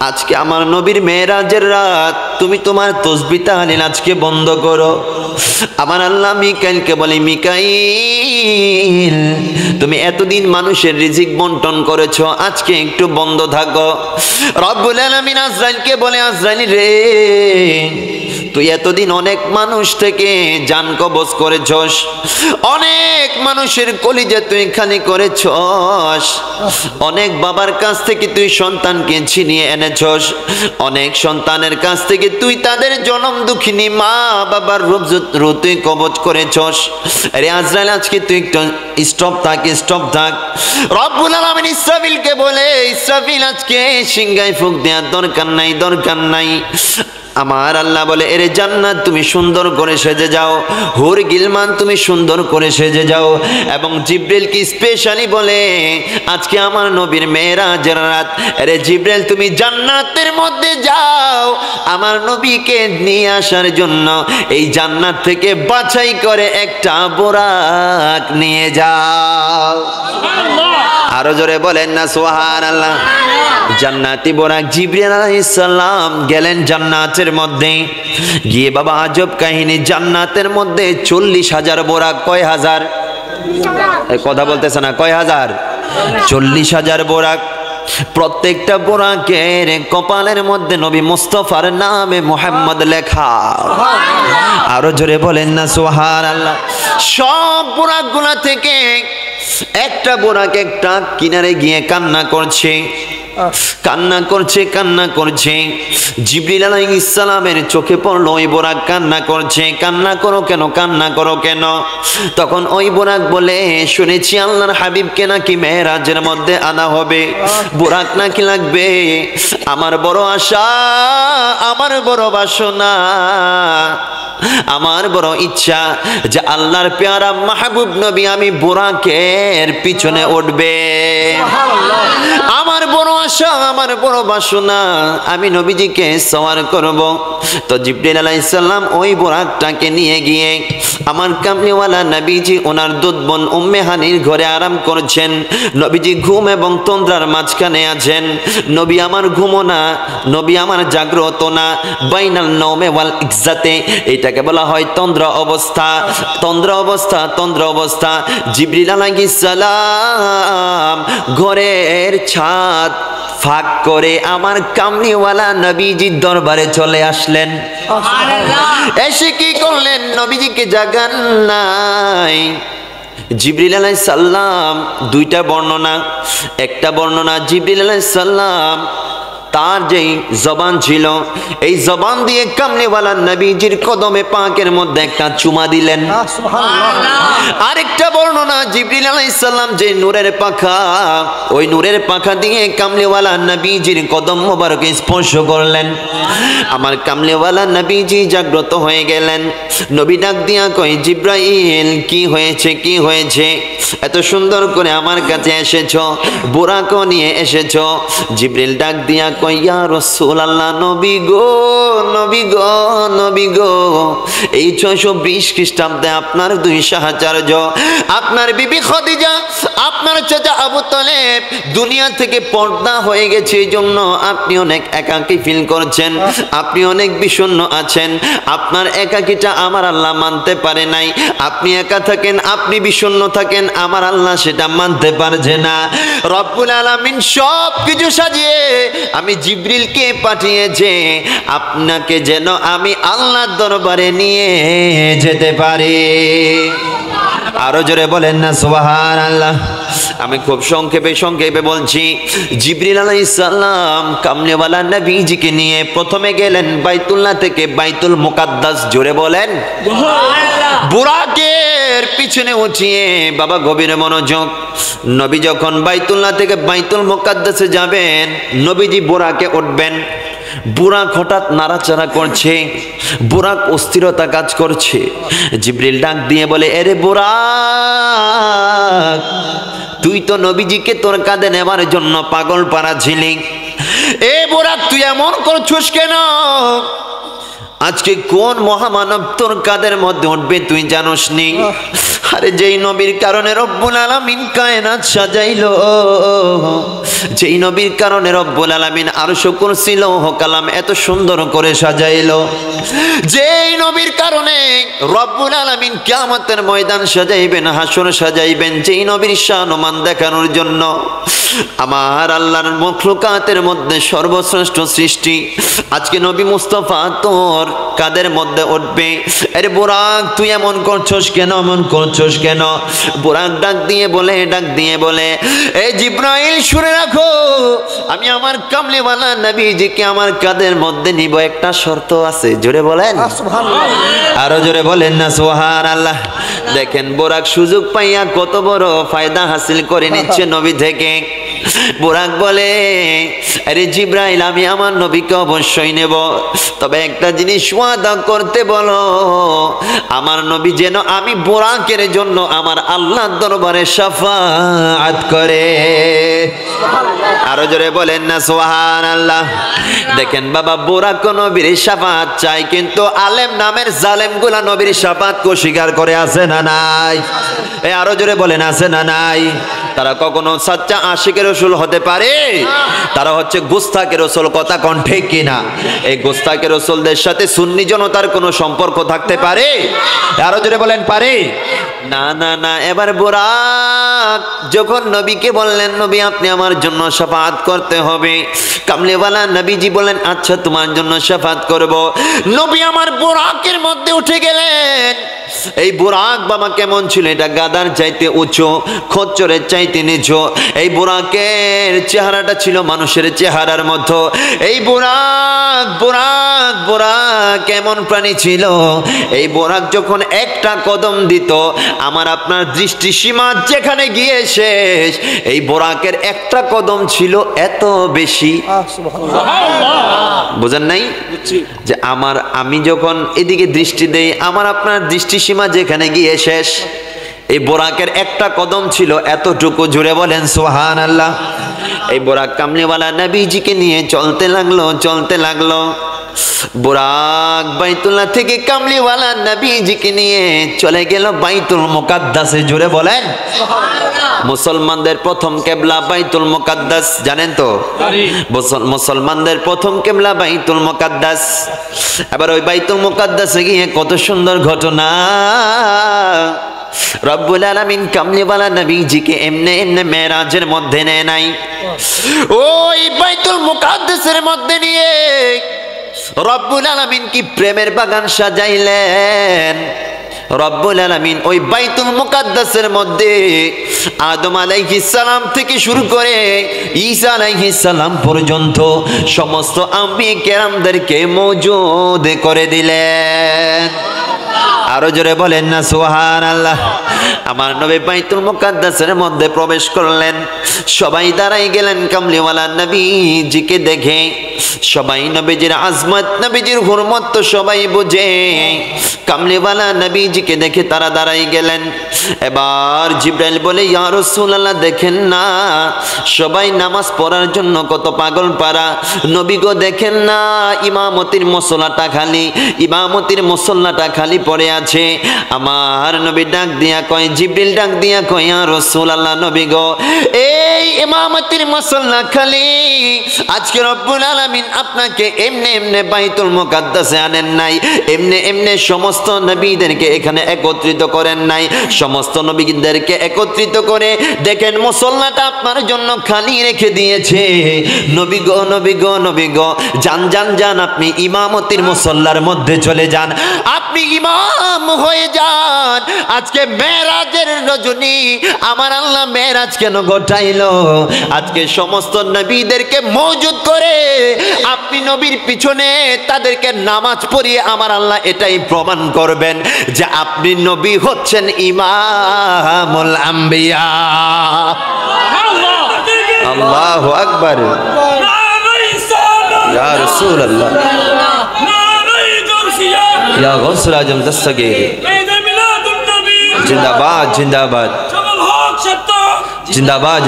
আজকে আমার নবীর মেরাজের রাত, তুমি তোমার তাসবিহ তাহলিল আজকে বন্ধ করো। আমার আল্লাহ মিকাইলকে বলে, মিকাইল, তুমি এতদিন মানুষের রিজিক বন্টন করেছো, আজকে একটু বন্ধ থাকো। রব্বুল আলামিন আজরাইলকে বলে, আজরাইল রে, তুই এতদিন অনেক মানুষ থেকে জান কবজ করেছস, অনেক মানুষের কলিজা তুই খালি করেছস, অনেক বাবার কাছ থেকে তুই সন্তানকে ছিনিয়ে এনেছস, অনেক সন্তানের কাছ থেকে তুই তাদের জনম দুঃখিনী মা বাবার রূপ তুই কবজ করেছস। আরে আজরাইল, আজকে তুই একটু স্টপ থাক, স্টপ থাক। রব্বুল আলামিন ইসরাফিলকে বলে, ইসরাফিল, আজকে সিংহায় ফুঁক দেওয়ার দরকার নাই, দরকার নাই। আমার আল্লাহ বলে, এরে জান্নাত তুমি সুন্দর করে সেজে যাও, হুর গিলমান তুমি সুন্দর করে সেজে যাও। এবং জিব্রাইল কি স্পেশালি বলে, আজকে আমার নবীর মেরাজের রাত, এরে জিব্রাইল তুমি জান্নাতের মধ্যে যাও, আমার নবীকে নিয়ে আসার জন্য এই জান্নাত থেকে বাছাই করে একটা বোরাক নিয়ে যাও। আরো জোরে বলেন না সুবহানাল্লাহ। জান্নাতি বোরাক জিবরিল আলাইহিস সালাম গেলেন জান্নাতের মধ্যে গিয়ে, বাবা আজব কাহিনী, জান্নাতের মধ্যে 40,000 বোরাক। কয় হাজার? কথা বলতেছে না, কয় হাজার? 40,000 বোরাক। প্রত্যেকটা বোরাকের কপালের মধ্যে নবী মুস্তাফার নামে মুহাম্মদ লেখা। আরো জোরে বলেন না সুবহানাল্লাহ। সব বোরাকগুলা থেকে একটা বোরাক একটা কিনারে গিয়ে কান্না করছে, কান্না করছে, কান্না করছে। জিবরিল আলাইহিস সালামের চোখে পড়লো ওই বোরাক কান্না করছে। কান্না করো কেন, কান্না করো কেন? তখন ওই বোরাক বলে, শুনেছি আল্লাহর হাবিবকে নাকি মেরাজের মধ্যে আনা হবে, বোরাক নাকি লাগবে। আমার বড় আশা, আমার বড় বাসনা, আমার বড় ইচ্ছা যে আল্লাহর পেয়ারা মাহবুব নবী আমি বোরাকের পিছনে উঠবে। আমার বড় আশা, আমার বড় বাসনা, আমি নবীজিকে সওয়ার করব। তো জিবরিল আলাইহিস সালাম ওই বোরাকটাকে নিয়ে গিয়ে আমার কামলিওয়ালা নবীজি ওনার দুধ বোন উম্মে হানির ঘরে আরাম করছেন। নবীজি ঘুম এবং তন্দ্রার মাঝখানে আছেন। নবী আমার ঘুমো না, নবী আমার জাগ্রত না, বাইনাল নওমে ওয়াল ইকজাতে, এটাকে বলা হয় তন্দ্র অবস্থা, তন্দ্র অবস্থা, তন্দ্র অবস্থা। জিবরিল আলাইহিস সালাম ঘরের ছাদ ফাঁক করে আমার কামলিওয়ালা নবীজির দরবারে চলে আসলেন। এসে কি করলেন? নবীজিকে জাগান নাই। জিবরিল আলাইহিস সালাম দুইটা বর্ণনা, একটা বর্ণনা জিবরিল আলাইহিস সালাম তার যেই জবান ছিল এই জবান দিয়ে কামলিওয়ালা নবীজির কদমে পাকের মধ্যে একটা চুমা দিলেন। আরেকটা বর্ণনা জিবরিল আলাইহিস সালাম যে নূরের পাখা, ওই নূরের পাখা দিয়ে কামলিওয়ালা নবীজির কদম মোবারকে স্পর্শ করলেন। আমার কামলিওয়ালা নবীজি জাগ্রত হয়ে গেলেন। নবী ডাক দিয়া কয়, জিবরাইল, কি হয়েছে, কি হয়েছে? এত সুন্দর করে আমার কাছে এসেছো, বোরাকও নিয়ে এসেছো। জিবরিল ডাক দিয়া কয়, ইয়া রাসূলুল্লাহ, নবী গো, নবী গো, নবী গো, এই 620 খ্রিস্টাব্দে আপনার 2 সাহাচর্য, আপনার বিবি খাদিজা, আপনার চাচা আবু তালেব দুনিয়া থেকে পর্দা হয়ে গেছে, এই জন্য আপনি অনেক একাকী ফিল করছেন, আপনি অনেক বিষণ্ণ আছেন। আপনার একাকিটা আমার আল্লাহ মানতে পারে নাই। আপনি একা থাকেন, আপনি বিষণ্ণ থাকেন, আমার আল্লাহ সেটা মানতে পারছে না। রব্বুল আলামিন সব কিছু সাজিয়ে আমি জিবরিলকে পাঠিয়েছে আপনাকে যেন আমি আল্লাহর দরবারে নিয়ে যেতে পারি। আরো জোরে বলেন না সুবহানাল্লাহ। আমি খুব সংক্ষেপে বলছি। জিবরিল আলাইহিস সালাম কামলিওয়ালা নবীজিকে নিয়ে প্রথমে গেলেন বাইতুল্লাহ থেকে বাইতুল মুকাদ্দাস। জোরে বলেন বুরাকের পিছনে উঠিয়ে বাবা গভীর মনোযোগ। নবী যখন বাইতুল্লাহ থেকে বাইতুল মুকাদ্দাসে যাবেন, নবীজি বুরাকে উঠবেন। বুরাক হঠাৎ নাড়াচাড়া করছে, বুরাক অস্থিরতা কাজ করছে। জিবরিল ডাক দিয়ে বলে, এরে বুরাক, তুই তো নবীজিকে তোর কাঁধে নেবার জন্য পাগল পারা ছিলি, এ বুরাক তুই এমন করছিস কেন? আজকে কোন মহামানব তোর কাঁধের মধ্যে উঠবে তুই জানোস নি? আরে যেই নবীর কারণে রব্বুল আলামিন কায়নাত সাজাইলো, যেই নবীর কারণে রব্বুল আলামিন আরশ কুরসি লৌহ কালাম এত সুন্দর করে সাজাইলো, যেই নবীর কারণে রব্বুল আলামিন কিয়ামতের ময়দান সাজাইবেন, হাসর সাজাইবেন, যেই নবীর শান-মান দেখানোর জন্য আমার আল্লাহর মখলুকাতের মধ্যে সর্বশ্রেষ্ঠ সৃষ্টি, আজকে নবী মুস্তাফা তোর কাদের মধ্যে উঠবে। আরে বুরাক তুই এমন করছস কেন, এমন করছস কেন? বুরাক ডাক দিয়ে বলে, এই জিবরাইল শুনে রাখো, আমি আমার কামলিওয়ালা নবীজিকে আমার কাদের মধ্যে নিব, একটা শর্ত আছে। জোরে বলেন সুবহানাল্লাহ, আরো জোরে বলেন না সুবহানাল্লাহ। দেখেন বুরাক সুযোগ পাইয়া কত বড় ফায়দা হাসিল করে নিচ্ছে নবী থেকে। বুরাক বলে, আরে জিবরাইল আমি আমার নবীকে অবশ্যই নেব, তবে একটা জিনিস ওয়াদা করতে বলো, আমার নবী যেন আমি বুরাকের জন্য আমার আল্লাহর দরবারে শাফাআত করে। আরো জোরে বলেন না সুবহানাল্লাহ। দেখেন বাবা, বুরাক নবীর শাফাআত চাই, কিন্তু আলেম নামের জালেমগুলা নবীর শাফাআত কো স্বীকার করে, আছে না নাই? এই আরো জোরে বলেন, আছে না নাই? তারা কখনো সাচ্চা আশিকে রাসূল হতে পারে? তারা হচ্ছে গোস্তাকে রাসূল। কথা কোন ঠিক কিনা? এই গোস্তাকে রাসূলদের সাথে সুন্নি জনতার কোনো সম্পর্ক থাকতে পারে? আরো জোরে বলেন, পারে? না না না। এবার বুরাক যখন নবীকে বললেন, নবী আপনি আমার জন্য শাফাআত করতে হবে, কামলিওয়ালা নবীজি বলেন, আচ্ছা তোমার জন্য শাফাআত করব। নবী আমার বুরাকের মধ্যে উঠে গেলেন। এই বুরাক বাবা কেমন ছিল? এটা গাদার চাইতে উঁচু, খচ্চরের চাইতে নিচু। এই বুরাকের চেহারাটা ছিল মানুষের চেহারার মতো। এই বুরাক বুরাক বুরাক কেমন প্রাণী ছিল? এই বুরাক যখন একটা কদম দিত, আমার আপনার দৃষ্টি সীমা যেখানে গিয়ে শেষ, এই বুরাকের একটা কদম ছিল এত বেশি। বুঝেন নাই যে আমি যখন এদিকে দৃষ্টি দেই, আমার আপনার দৃষ্টি সীমা যেখানে গিয়ে শেষ, এই বুরাকের একটা কদম ছিল এতটুকু। জুড়ে বলেন সুবহানাল্লাহ। এই বুরাক কামলিওয়ালা নবীজিকে নিয়ে চলতে লাগলো। বুরাক বাইতুল্লাহ থেকে কামলিওয়ালা নবীজিকে নিয়ে চলে গেল বাইতুল মুকাদ্দাসে। জুড়ে বলেন মুসলমানদের প্রথম কিবলা বাইতুল মুকাদ্দাস, জানেন তো? মুসলমানদের প্রথম কিবলা বাইতুল মুকাদ্দাস। এবার ওই বাইতুল মুকাদ্দাসে গিয়ে কত সুন্দর ঘটনা। রব্বুল আলামিন কামলিওয়ালা নবীজিকে এমনে মেরাজের মধ্যে নেয় নাই, ওই বাইতুল মুকাদ্দাসের মধ্যে নিয়ে রব্বুল আলামিন কি প্রেমের বাগান সাজাইলেন। রব্বুল আলামিন ওই বাইতুল মুকাদ্দাসের মধ্যে আদম আলাইহিস সালাম থেকে শুরু করে ঈসা আলাইহিস সালাম পর্যন্ত সমস্ত আম্বিয়া কেরামদেরকে মওজুদ করে দিলেন। আরো জোরে বলেন না সুবহানাল্লাহ। আমার নবী বাইতুল মুকাদ্দাসের মধ্যে প্রবেশ করলেন, সবাই দাঁড়াই গেলেন কামলিওয়ালা নবীজিকে দেখে। সবাই নবীজির আজমত, নবীজির হুরমত তো সবাই বুঝে। কামলিওয়ালা নবীজিকে দেখে তারা দাঁড়াই গেলেন। এবার জিবরাইল বলে, ইয়া রাসূলুল্লাহ দেখেন না, সবাই নামাজ পড়ার জন্য কত পাগল পারা। নবী গো দেখেন না, ইমামতির মুসল্লাটা খালি পড়ে আছে। আমার নবী ডাক দিয়া কয়, জিবরিল ডাক দিয়া কয়, ইয়া রাসূলুল্লাহ নবী গো, এই ইমামতির মুসল্লা খালি, আজকে রব্বুল আলামিন আপনাকে এমনে বাইতুল মুকাদ্দাসে আনেন নাই, এমনে সমস্ত নবীদেরকে এখানে একত্রিত করেন নাই। সমস্ত নবীদেরকে একত্রিত করে দেখেন মুসল্লাটা আপনার জন্য খালি রেখে দিয়েছে। নবী গো যান, আপনি ইমামতির মুসল্লার মধ্যে চলে যান, আপনি ইমাম হয়ে যান। আজকে মেরাজের রজনী আমার আল্লাহ মেরাজ কেন ঘটাইলো? আজকে সমস্ত নবীদেরকে মওজুদ করে আপনি নবীর পিছনে তাদেরকে নামাজ পড়িয়ে আমার আল্লাহ এটাই প্রমাণ করবেন যে আপনি নবী হচ্ছেন ইমামুল আম্বিয়া। আল্লাহু আকবার। ইয়া রাসূলুল্লাহ, ইয়া গাউসুল আজম দস্তগীর, জিন্দাবাদ জিন্দাবাদ জিন্দাবাদ।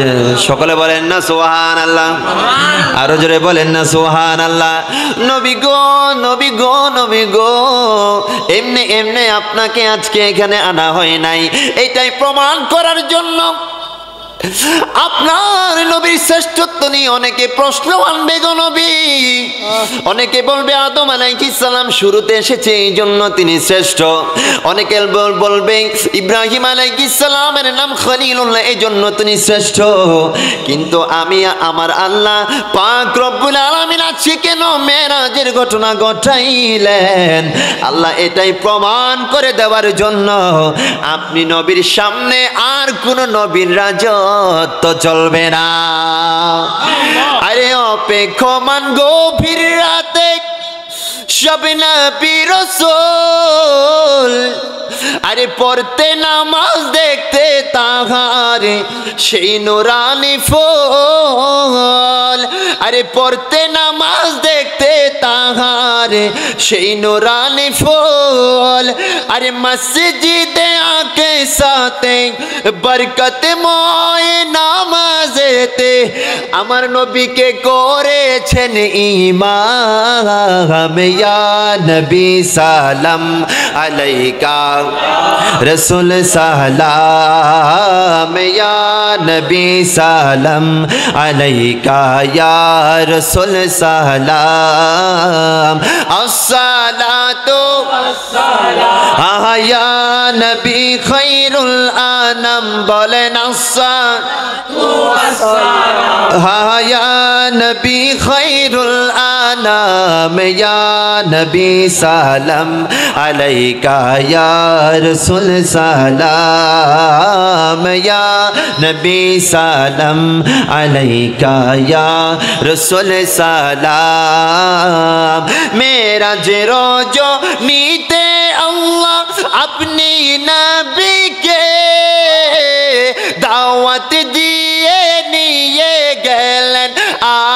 সকলে বলেন না সুবহানাল্লাহ, আরো জোরে বলেন না সুবহানাল্লাহ। নবী গো নবী গো নবী গো, এমনি এমনি আপনাকে আজকে এখানে আনা হয় নাই, এটাই প্রমাণ করার জন্য আপনার নবীর শ্রেষ্ঠত্ব নিয়ে অনেকে প্রশ্ন আনবে গো নবী। অনেকে বলবে আদম আলাইহিস সালাম শুরুতে এসেছে এই জন্য তিনি শ্রেষ্ঠ। অনেকে বলবে ইব্রাহিম আলাইহিস সালামের নাম খলিলুল্লাহ এই জন্য তিনি শ্রেষ্ঠ। কিন্তু আমি আমার আল্লাহ পাক রব্বুল আলামিন আজকে কেন মেরাজের ঘটনা ঘটাইলেন, আল্লাহ এটাই প্রমাণ করে দেওয়ার জন্য আপনি নবীর সামনে আর কোন নবীর রাজত্ব চলবে না। আরে অপেক্ষমান গভীর রাতে সব নবী রাসূল, আরে পড়তে নামাজ দেখতে তাহার সেই নুরানি ফুল, আরে পড়তে নামাজ দেখতে তাহার সেই নুরানি ফুল, আরে মসজিদে আকে সাথে বরকত ময় নামাজেতে আমার নবীকে করেছেন ইমাম। ইয়া নবী সালাম আলাইকা রসুল সালাম, ইয়া নবী সালাম আলাইকা ইয়া রসুল সালাম। আসসালাতু ইয়া নবী খায়রুল আনাম, বলেন আসসালাতু ইয়া নবী খায়রুল আনাম, ইয়া নবী সালাম আলাইকা ইয়া রসুল সালাম, ইয়া নবী সালাম আলাইকা ইয়া রসুল সালাম। মেরাজে রজনীতে আল্লাহ আপনি নবীকে দাওয়াত দিয়ে নিয়ে গেলেন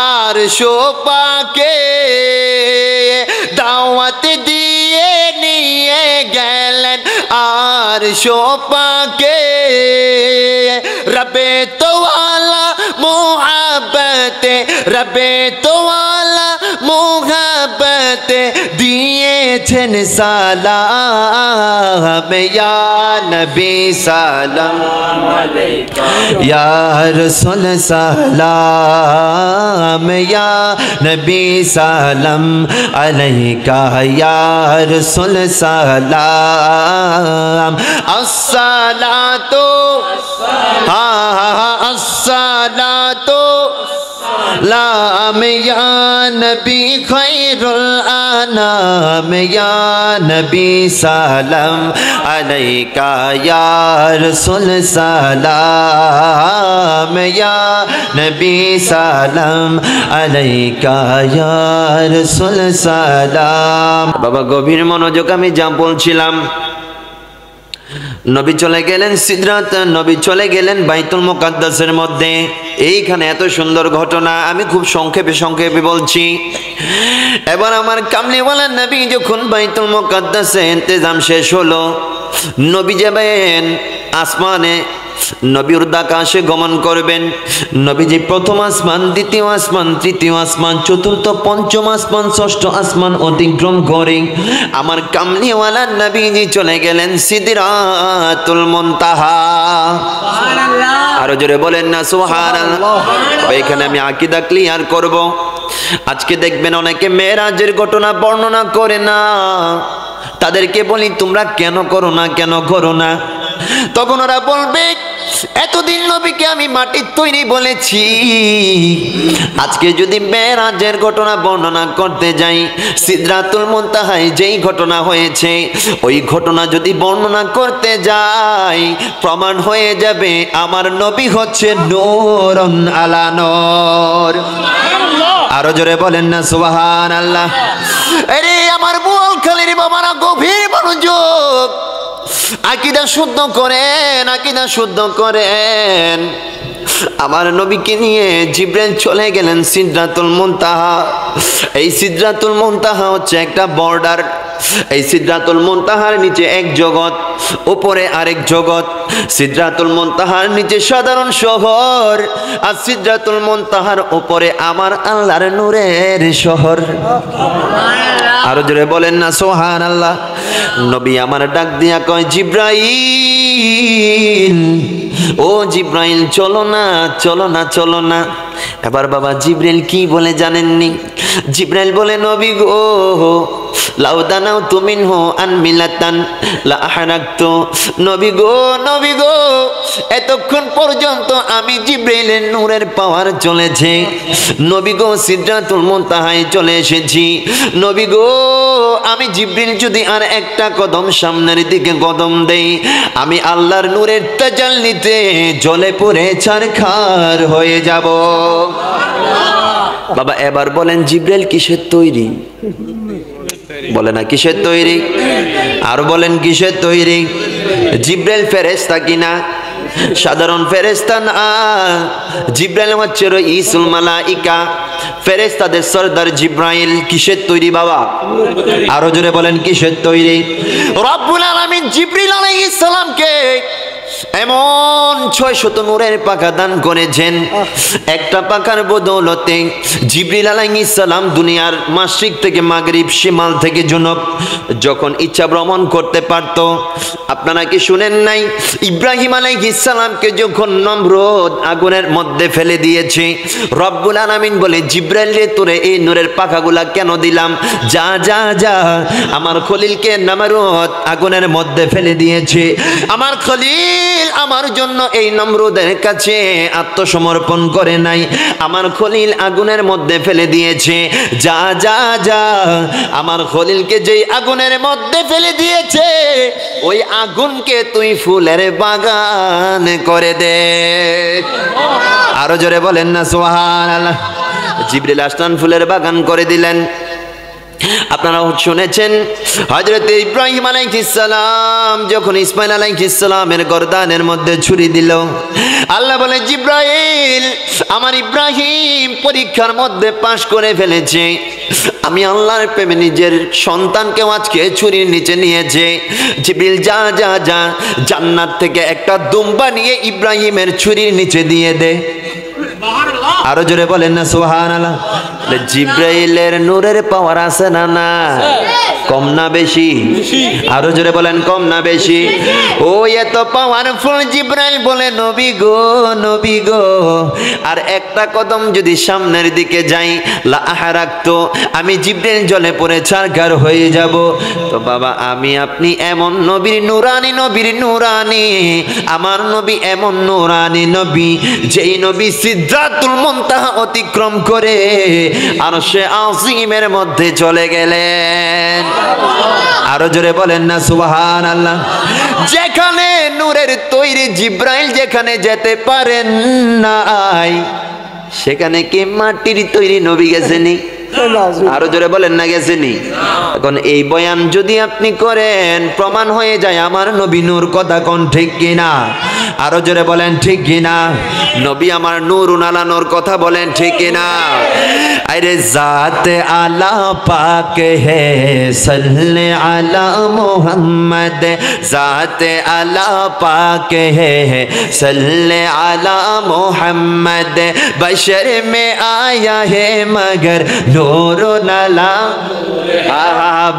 আরশ পাকে, দাওয়াত দিয়ে নিয়ে গেলেন আরশ পাকে। রবে তোয়ালা মুহাব্বতে, রবে তোয়ালা মুহাব্বতে দিয়েছেন সালাম। ইয়া নবী সালাম আলাইকা ইয়া রাসূল সালাম, ইয়া নবী সালাম আলাইকা ইয়া রাসূল সালাম। আসসালাতু আসসালাতু লাম ইয়া নবী খায়রুল আনাম, ইয়া নবী সালাম আলাইকা ইয়া রাসূল সালাম, ইয়া নবী সালাম আলাইকা ইয়া রাসূল সালাম। বাবা গভীর মনোযোগ, আমি যা বলছিলাম, নবী চলে গেলেন সিদরাত, নবী চলে গেলেন বাইতুল মুকাদ্দাসের মধ্যে। এইখানে এত সুন্দর ঘটনা আমি খুব সংক্ষেপে বলছি। এবার আমার কামলিওয়ালা নবী যখন বাইতুল মুকাদ্দাসে ইন্তেজাম শেষ হলো, নবী যাবেন আসমানে, নবী উর্ধ্বাকাশে গমন করবেন। নবীজি প্রথম আসমান, দ্বিতীয় আসমান, তৃতীয় আসমান, চতুর্থ, পঞ্চম আসমান, ষষ্ঠ আসমান অতিক্রম করে আমার কামলিওয়ালা নবীজি চলে গেলেন সিদরাতুল মুনতাহা। আরো জোরে বলেন না সুবহানাল্লাহ। এখানে আমি আকীদা ক্লিয়ার করব। আজকে দেখবেন অনেকে মেরাজের ঘটনা বর্ণনা করে না, তাদেরকে বলি তোমরা কেন করো না, কেন করো না? তখন ওরা বলবে এতদিন নবীকে আমি মাটির তৈরি বলেছি, আজকে যদি মেরাজের ঘটনা বর্ণনা করতে যাই, সিদরাতুল মুনতাহায় যেই ঘটনা হয়েছে ওই ঘটনা যদি বর্ণনা করতে যাই, প্রমাণ হয়ে যাবে আমার নবী হচ্ছে নূরুন আলা নূর। আরো জোরে বলেন না সুবহানাল্লাহ। আরে আমার বোয়ালখালীর বাবারা গভীর মনোযোগ, আকীদা শুদ্ধ করেন, আকীদা শুদ্ধ করেন। আমার নবীকে নিয়ে জিবরাইল চলে গেলেন সিদরাতুল মুনতাহা। এই সিদরাতুল মুনতাহা হচ্ছে একটা বর্ডার। এই সিদরাতুল মুনতাহার নিচে এক জগৎ, উপরে আরেক জগৎ। সিদরাতুল মুনতাহার নিচে সাধারণ শহর, আর সিদরাতুল মুনতাহার উপরে আমার আল্লাহর নূরের শহর। আরো জোরে বলেন না সুবহানাল্লাহ। নবী আমার ডাক দিয়া কয়, জিবরাইল, ও জিবরাইল চলো না, চলো না, চলো না। এবার বাবা জিবরাইল কি বলে জানেননি? জিবরাইল বলে, নবী গো, লাউদানাও তুমিন হো আনমিলাতান লা আহরাকতু। নবী গো, নবী গো, এতক্ষণ পর্যন্ত আমি জিবরাইলের নূরের পাওয়ার চলেছে। নবী গো, সিদরাতুল মুনতাহায় চলে এসেছি। নবী গো, আমি জিবরিল যদি আর একটা কদম সামনের দিকে কদম দেই, আমি আল্লাহর নূরের তাজাল্লিতে জ্বলে পুড়ে ছারখার হয়ে যাব। বাবা এবার বলেন, জিবরাইল কিসের তৈরি? বলে না কিসের তৈরি? আর বলেন কিসের তৈরি? জিবরাইল ফেরেশতা কিনা? সাধারণ ফেরেশতা না। জিবরাইল হচ্ছে রাইসুল মালাইকা, ফেরেশতাদের সরদার জিবরাইল। কিসের তৈরি বাবা? আরো জোরে বলেন কিসের তৈরি? রব্বুল আলামিন জিবরিল আলাইহিস সালামকে এমন 600 নূরের পাখা দান করেছেন। একটা পাখার বদৌলতে জিবরিল আলাইহিস সালাম দুনিয়ার মাশরিক থেকে মাগরিব, শিমাল থেকে জুনুব যখন ইচ্ছা ভ্রমণ করতে পারত। আপনারা কি শুনেন নাই? ইব্রাহিম আলাইহিস সালামকে যখন নমরুদ আগুনের মধ্যে ফেলে দিয়েছে, রব্বুল আলামিন বলে, জিবরাইল রে, তোরে এই নূরের পাখাগুলা কেন দিলাম? যা যা যা, আমার খলিলকে নমরুদ আগুনের মধ্যে ফেলে দিয়েছে। আমার খলিল আমার জন্য এই নমরুদের কাছে আত্মসমর্পণ করে নাই, আমার খলিল আগুনের মধ্যে ফেলে দিয়েছে। যা যা যা, আমার খলিলকে যেই আগুনের মধ্যে ফেলে দিয়েছে, ওই আগুনকে তুই ফুলের বাগান করে দে। আরো জোরে বলেন না সুবহানাল্লাহ। জিবরিল আসলেন, ফুলের বাগান করে দিলেন। আপনারা শুনেছেন হযরত ইব্রাহিম আলাইহিস সালাম যখন ইসমাঈল আলাইহিস সালামের গর্দানের মধ্যে ছুরি দিল, আল্লাহ বলে, জিবরাইল, আমার ইব্রাহিম পরীক্ষার মধ্যে পাশ করে ফেলেছে। আমি আল্লাহর প্রেমে নিজের সন্তানকে আজকে ছুরির নিচে নিয়েছে। জিবরিল যা যা যা, জান্নাত থেকে একটা দুম্বা নিয়ে ইব্রাহিমের ছুরির নিচে দিয়ে দে। আরো জোরে বলেন না সুবহানাল্লাহ। জিবরাইলের নূরের পাওয়ার আছে না না? কম না বেশি? আরো জোরে বলেন, কম না বেশি? ও এত পাওয়ারফুল জিবরাইল বলে, নবী গো, নবী গো, আর একটা কদম যদি সামনের দিকে যাই, লা আহরাকতু, আমি জিবরাইল জ্বলে পড়ে ছারখার হয়ে যাব। তো বাবা আমি আপনি এমন নবীর নূরানি, নবীর নূরানি, আমার নবী এমন নূরানি নবী, যেই নবী সিদরাতুল মুনতাহা অতিক্রম করে আরশে আজিমের মধ্যে চলে গেলেন। আরো জোরে বলেন না সুবহানাল্লাহ। যেখানে নূরের তৈরি জিবরাইল যেখানে যেতে পারেন নাই, সেখানে কি মাটির তৈরি নবী গেছেনি? আরো জোরে বলেন না গেছেনি? এখন এই বয়ান যদি আপনি করেন, প্রমাণ হয়ে যায় আমার নবী নূর। কথা কোন ঠিক কিনা? আরো জোরে বলেন ঠিক কিনা? নবী আমার নূরুন আলা নূর। কথা বলেন ঠিক কিনা? আরে জাতে আলা পাক হে সাল্লে আলা মুহাম্মদ, জাতে আলা পাক হে সাল্লে আলা মুহাম্মদ, বশর মে আয়া হে মगर नूर नला,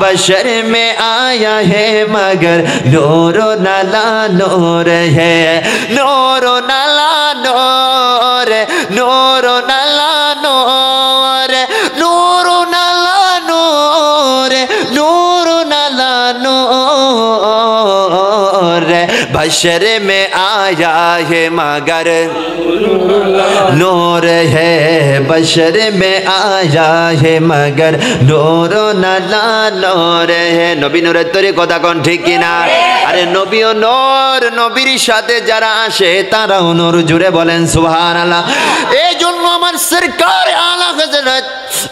बशर में आया है मगर नूर नला नूर है, नूर नला नूर, नूर नला नूर, नूर नला नूर, नूर नला नूर, बशर में आया है मगर नूर है, बशर में आया है मगर नूर नला नूर है। नबी नूরের তৈরি। কথা কোন ঠিক কিনা? আরে নবীও নূর, নবীর সাথে যারা আসে তারাও নূর। জুড়ে বলেন সুবহানাল্লাহ। এই জন্য আমার সরকার আলা হযরত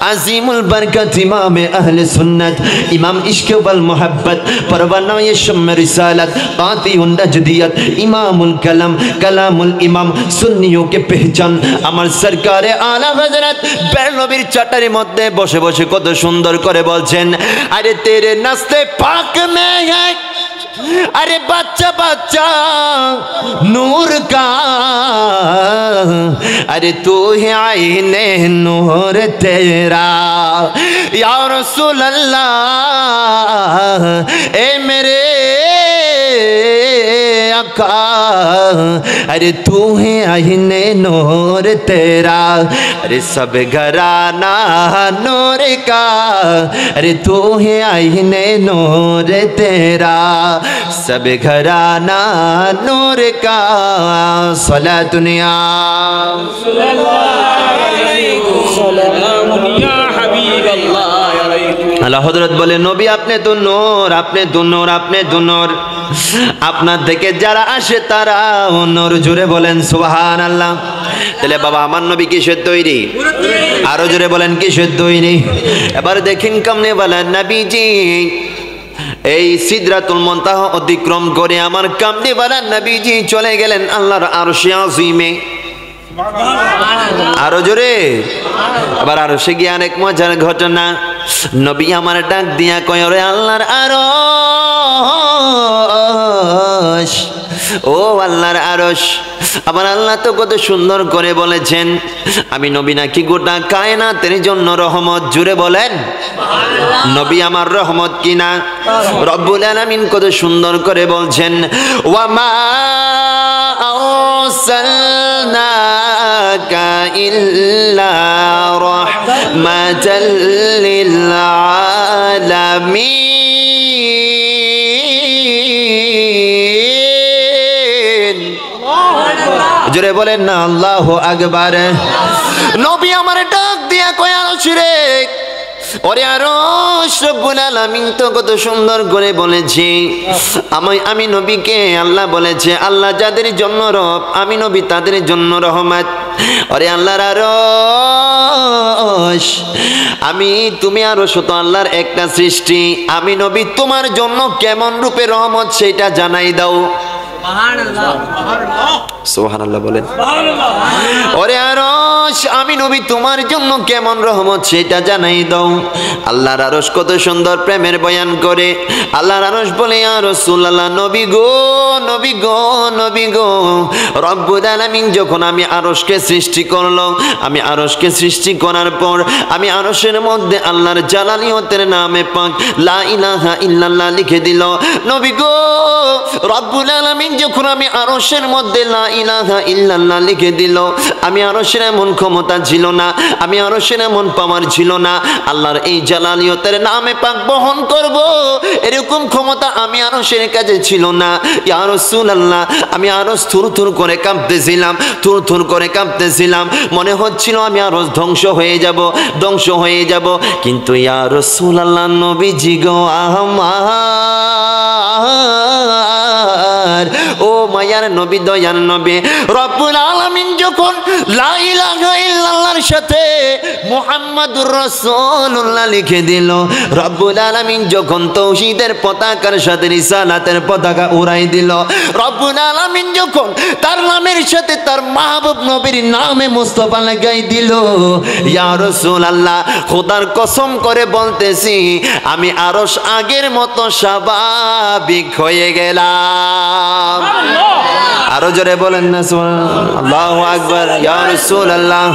আজিমুল বরকত ইমামে আহলে সুন্নাত ইমাম ইশক ওয়াল মোহাব্বত পরওয়ানায়ে শাম্ম रिसालत कातिउन नजदियत इमामुल कलम कलामुल इमाम सुन्नियों के पहचान আমার সরকারে আলা হযরত বেরনবীর চাটারির মধ্যে বসে বসে কত সুন্দর করে বলছেন আরে তেরে নাস্তে পাক মে হ্যায় अरे बच्चा बच्चा नूर का अरे तू है आईने नूर तेरा या रसूल अल्लाह ए मेरे आका अरे तू है आईने नूर तेरा अरे सब घराना नूर का अरे तू है आईने नूर तेरा सब घराना नूर का सलात दुनिया अल्लाह हजरत बोले नबी आपने तो नूर आपने तो नूर आपने तो नूर আপনার থেকে যারা আসে তারা নূর জুড়ে বলেন সুবহানাল্লাহ তাহলে বাবা আমার নবী কিসের তৈরি আরো জোরে বলেন কিসের তৈরি এবার দেখেন কামনে বলেন নবীজি এই সিদরাতুল মুনতাহা অতিক্রম করে আমার কামনে বলেন নবীজি চলে গেলেন আল্লাহর আরশে আজিমে আরো জোরে আবার আরশে গিয়ে অনেক মজার ঘটনা নবী আমার ডাক দিয়া কয় রে আল্লাহর আরশ ও আল্লাহর আরশ আমার আল্লাহ তো কত সুন্দর করে বলেছেন আমি নবী নাকি গোটা কায়নাতের জন্য রহমত জুড়ে বলেন নবী আমার রহমত কিনা রব্বুল আলামিন কত সুন্দর করে বলছেন ওয়া মা আরসালনাকা ইল্লা রাহমাতাল লিল আলামিন জোরে বলেন না আল্লাহু আকবার নবী আমার ডাক দিয়া কয় আরশ রে ওরে আরশ রব্বুল আলামিন তো কত সুন্দর করে বলেছে আমি নবীকে আল্লাহ বলেছে আল্লাহ যাদের জন্য রব আমি নবী তাদের জন্য রহমত ওরে আল্লাহর আরশ আমি তুমি আরশ তো আল্লাহর একটা সৃষ্টি আমি নবী তোমার জন্য কেমন রূপে রহমত সেটা জানাই দাও সুবহানাল্লাহ বলেন ওরে আরশ আমি নবী তোমার জন্য কেমন রহমত সেটা জানাই দাও আল্লাহর আরশ কত সুন্দর প্রেমের বয়ান করে আল্লাহর আরশ বলে ইয়া রাসূলুল্লাহ নবী গো নবী গো নবী গো রব্বুল আলামিন যখন আমি আরশকে সৃষ্টি করলো আমি আরশকে সৃষ্টি করার পর আমি আরশের মধ্যে আল্লাহর জালালিয়তের নামে পাক লা ইলাহা ইল্লাল্লাহ লিখে দিল নবী গো রব্বুল আলামিন যখন আমি আরশের মধ্যে লা ইলাহা ইল্লাল্লাহ লিখে দিল আমি আরশের এমন ক্ষমতা ছিল না আমি আরশের এমন পাওয়ার ছিল না আল্লাহর এই জালালিয়তের নামে পাক বহন করব এরকম ক্ষমতা আমি আরশের কাছে ছিল না ইয়া রাসূলুল্লাহ আমি আরশ থুরথুর করে কাঁপতেছিলাম থুরথুর করে কাঁপতেছিলাম মনে হচ্ছিল আমি আরশ ধ্বংস হয়ে যাব কিন্তু ইয়া রাসূলুল্লাহ নবীজি গো আমার ও মায়ার নবী দয়ার নবী রব্বুল আলামিন যখন লা ইলাহা ইল্লাল্লাহর সাথে মুহাম্মাদুর রাসূলুল্লাহ লিখে দিল রব্বুল আলামিন যখন তাওহীদের পতাকার সাথে রিসালাতের পতাকা উড়াই দিল রব্বুল আলামিন যখন তার নামের সাথে তার মাহবুব নবীর নামে মুস্তাফা লাগাই দিল ইয়া রাসূলুল্লাহ খোদার কসম করে বলতেছি আমি আরশ আগের মতো স্বাভাবিক হয়ে গেলাম আরো জোরে বলেন না সুবহানাল্লাহ আল্লাহু আকবার ইয়া রাসূলুল্লাহ